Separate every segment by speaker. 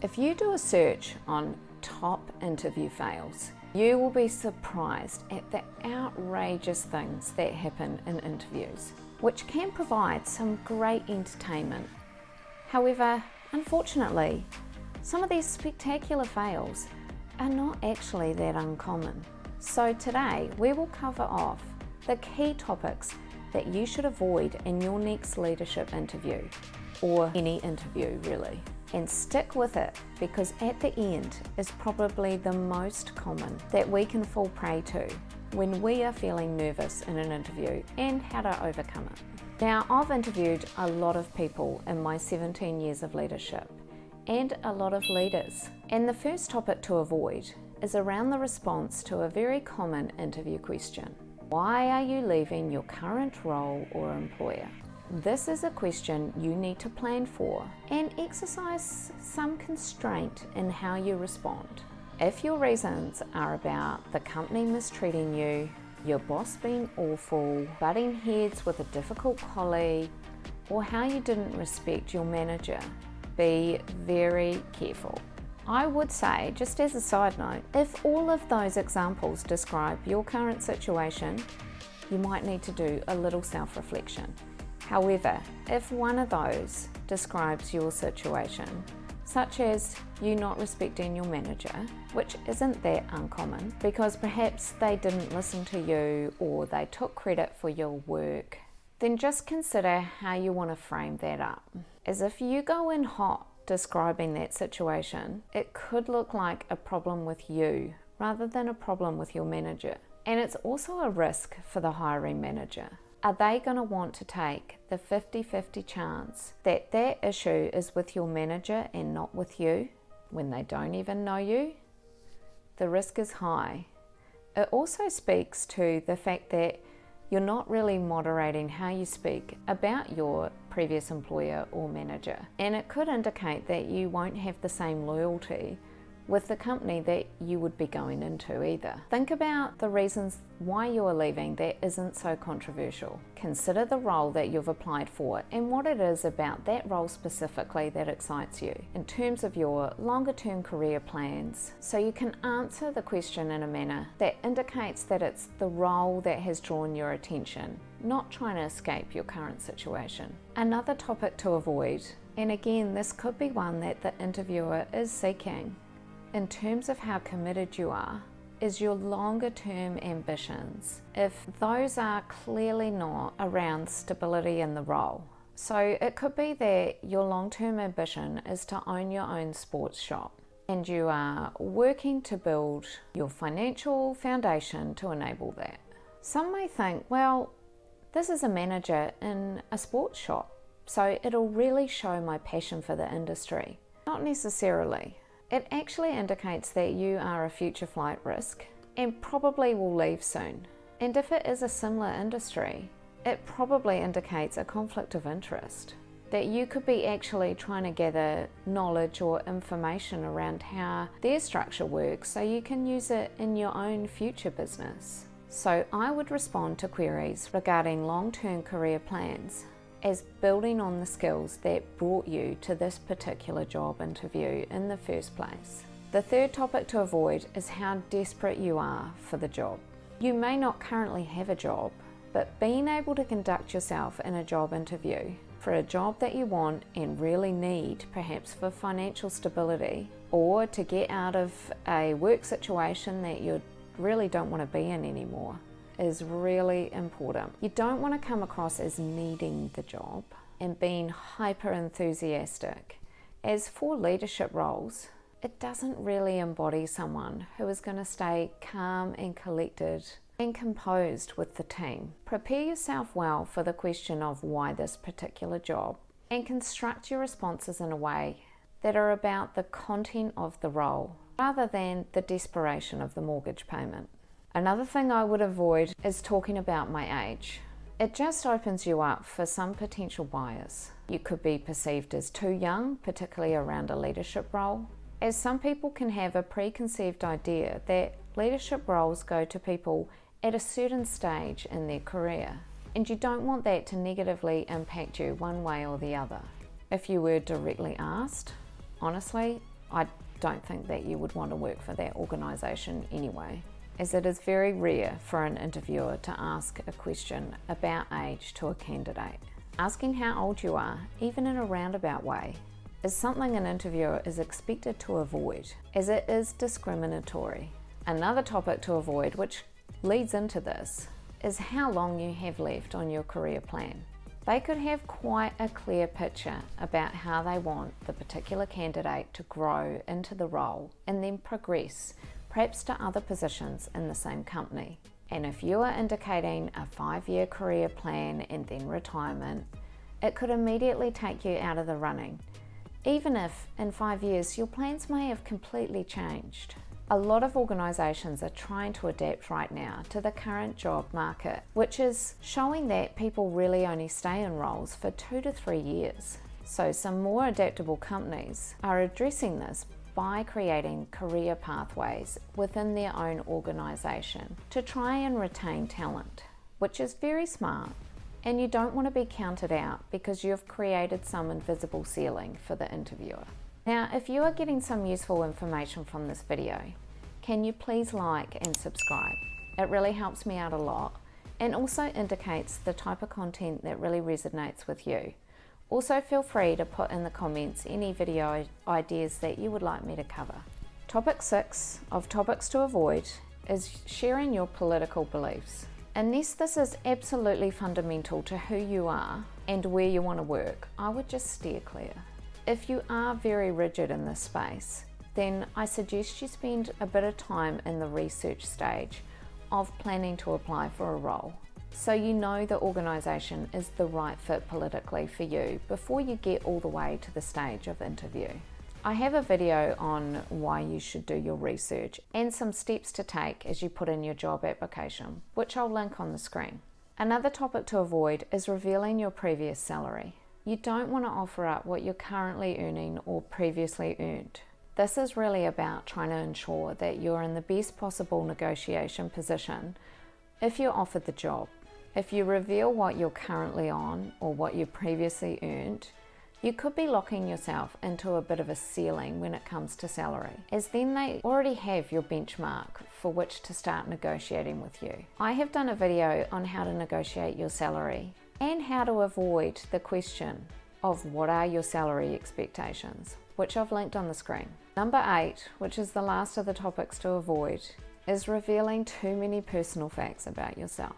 Speaker 1: If you do a search on top interview fails, you will be surprised at the outrageous things that happen in interviews, which can provide some great entertainment. However, unfortunately, some of these spectacular fails are not actually that uncommon. So today we will cover off the key topics that you should avoid in your next leadership interview, or any interview really. And stick with it, because at the end is probably the most common that we can fall prey to when we are feeling nervous in an interview, and how to overcome it. Now, I've interviewed a lot of people in my 17 years of leadership, and a lot of leaders. And the first topic to avoid is around the response to a very common interview question. Why are you leaving your current role or employer? This is a question you need to plan for and exercise some constraint in how you respond. If your reasons are about the company mistreating you, your boss being awful, butting heads with a difficult colleague, or how you didn't respect your manager, be very careful. I would say, just as a side note, if all of those examples describe your current situation, you might need to do a little self-reflection. However, if one of those describes your situation, such as you not respecting your manager, which isn't that uncommon because perhaps they didn't listen to you or they took credit for your work, then just consider how you want to frame that up. As if you go in hot describing that situation, it could look like a problem with you rather than a problem with your manager. And it's also a risk for the hiring manager. Are they going to want to take the 50-50 chance that that issue is with your manager and not with you when they don't even know you? The risk is high. It also speaks to the fact that you're not really moderating how you speak about your previous employer or manager, and it could indicate that you won't have the same loyalty with the company that you would be going into either. Think about the reasons why you're leaving that isn't so controversial. Consider the role that you've applied for and what it is about that role specifically that excites you in terms of your longer term career plans, so you can answer the question in a manner that indicates that it's the role that has drawn your attention, not trying to escape your current situation. Another topic to avoid, and again this could be one that the interviewer is seeking, in terms of how committed you are, is your longer term ambitions, if those are clearly not around stability in the role. So it could be that your long-term ambition is to own your own sports shop, and you are working to build your financial foundation to enable that. Some may think, well, this is a manager in a sports shop, so it'll really show my passion for the industry. Not necessarily. It actually indicates that you are a future flight risk and probably will leave soon. And if it is a similar industry, it probably indicates a conflict of interest, that you could be actually trying to gather knowledge or information around how their structure works so you can use it in your own future business. So I would respond to queries regarding long-term career plans as building on the skills that brought you to this particular job interview in the first place. The third topic to avoid is how desperate you are for the job. You may not currently have a job, but being able to conduct yourself in a job interview for a job that you want and really need, perhaps for financial stability, or to get out of a work situation that you really don't want to be in anymore, is really important. You don't want to come across as needing the job and being hyper enthusiastic, as for leadership roles, it doesn't really embody someone who is going to stay calm and collected and composed with the team. Prepare yourself well for the question of why this particular job, and construct your responses in a way that are about the content of the role rather than the desperation of the mortgage payment. Another thing I would avoid is talking about my age. It just opens you up for some potential bias. You could be perceived as too young, particularly around a leadership role, as some people can have a preconceived idea that leadership roles go to people at a certain stage in their career, and you don't want that to negatively impact you one way or the other. If you were directly asked, honestly, I don't think that you would want to work for that organisation anyway, as it is very rare for an interviewer to ask a question about age to a candidate. Asking how old you are, even in a roundabout way, is something an interviewer is expected to avoid, as it is discriminatory. Another topic to avoid, which leads into this, is how long you have left on your career plan. They could have quite a clear picture about how they want the particular candidate to grow into the role and then progress, perhaps to other positions in the same company. And if you are indicating a 5-year career plan and then retirement, it could immediately take you out of the running, even if in 5 years your plans may have completely changed. A lot of organisations are trying to adapt right now to the current job market, which is showing that people really only stay in roles for 2 to 3 years. So some more adaptable companies are addressing this by creating career pathways within their own organisation to try and retain talent, which is very smart. And you don't want to be counted out because you've created some invisible ceiling for the interviewer. Now, if you are getting some useful information from this video, can you please like and subscribe? It really helps me out a lot and also indicates the type of content that really resonates with you. Also, feel free to put in the comments any video ideas that you would like me to cover. Topic 6 of topics to avoid is sharing your political beliefs. Unless this is absolutely fundamental to who you are and where you want to work, I would just steer clear. If you are very rigid in this space, then I suggest you spend a bit of time in the research stage of planning to apply for a role, so you know the organisation is the right fit politically for you before you get all the way to the stage of interview. I have a video on why you should do your research and some steps to take as you put in your job application, which I'll link on the screen. Another topic to avoid is revealing your previous salary. You don't want to offer up what you're currently earning or previously earned. This is really about trying to ensure that you're in the best possible negotiation position if you're offered the job. If you reveal what you're currently on or what you previously earned, you could be locking yourself into a bit of a ceiling when it comes to salary, as then they already have your benchmark for which to start negotiating with you. I have done a video on how to negotiate your salary and how to avoid the question of what are your salary expectations, which I've linked on the screen. Number 8, which is the last of the topics to avoid, is revealing too many personal facts about yourself.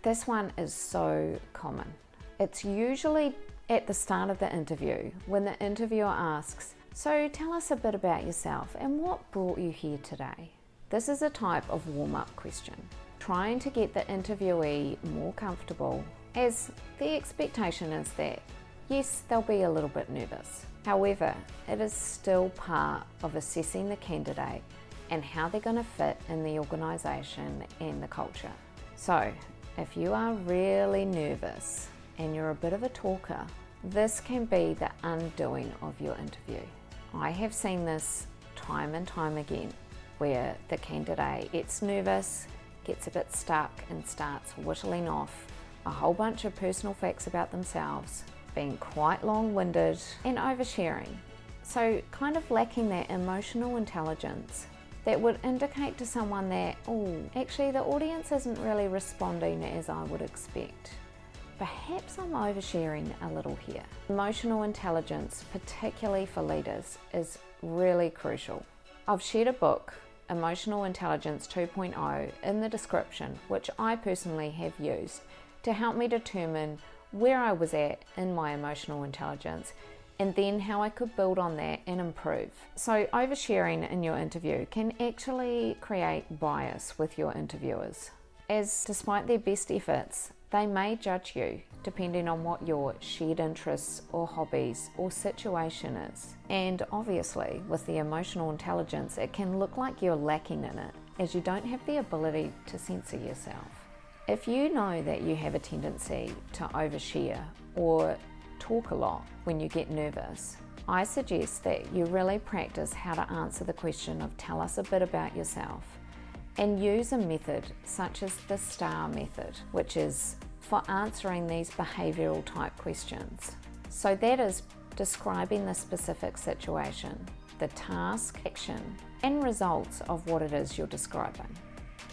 Speaker 1: This one is so common. It's usually at the start of the interview when the interviewer asks, "So tell us a bit about yourself and what brought you here today?" This is a type of warm-up question, trying to get the interviewee more comfortable, as the expectation is that, yes, they'll be a little bit nervous. However, it is still part of assessing the candidate and how they're going to fit in the organisation and the culture. So, if you are really nervous and you're a bit of a talker, this can be the undoing of your interview. I have seen this time and time again, where the candidate gets nervous, gets a bit stuck and starts whittling off a whole bunch of personal facts about themselves, being quite long-winded and oversharing. So kind of lacking that emotional intelligence that would indicate to someone that, oh, actually the audience isn't really responding as I would expect. Perhaps I'm oversharing a little here. Emotional intelligence, particularly for leaders, is really crucial. I've shared a book, Emotional Intelligence 2.0, in the description, which I personally have used to help me determine where I was at in my emotional intelligence and then how I could build on that and improve. So oversharing in your interview can actually create bias with your interviewers, as despite their best efforts, they may judge you depending on what your shared interests or hobbies or situation is. And obviously with the emotional intelligence, it can look like you're lacking in it, as you don't have the ability to censor yourself. If you know that you have a tendency to overshare or talk a lot when you get nervous, I suggest that you really practice how to answer the question of tell us a bit about yourself, and use a method such as the STAR method, which is for answering these behavioural type questions. So that is describing the specific situation, the task, action, and results of what it is you're describing.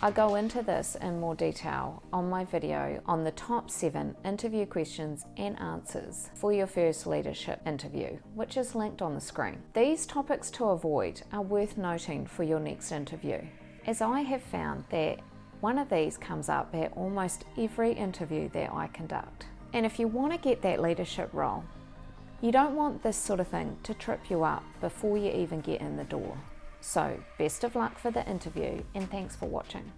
Speaker 1: I go into this in more detail on my video on the top 7 interview questions and answers for your first leadership interview, which is linked on the screen. These topics to avoid are worth noting for your next interview, as I have found that one of these comes up at almost every interview that I conduct. And if you want to get that leadership role, you don't want this sort of thing to trip you up before you even get in the door. So, best of luck for the interview, and thanks for watching.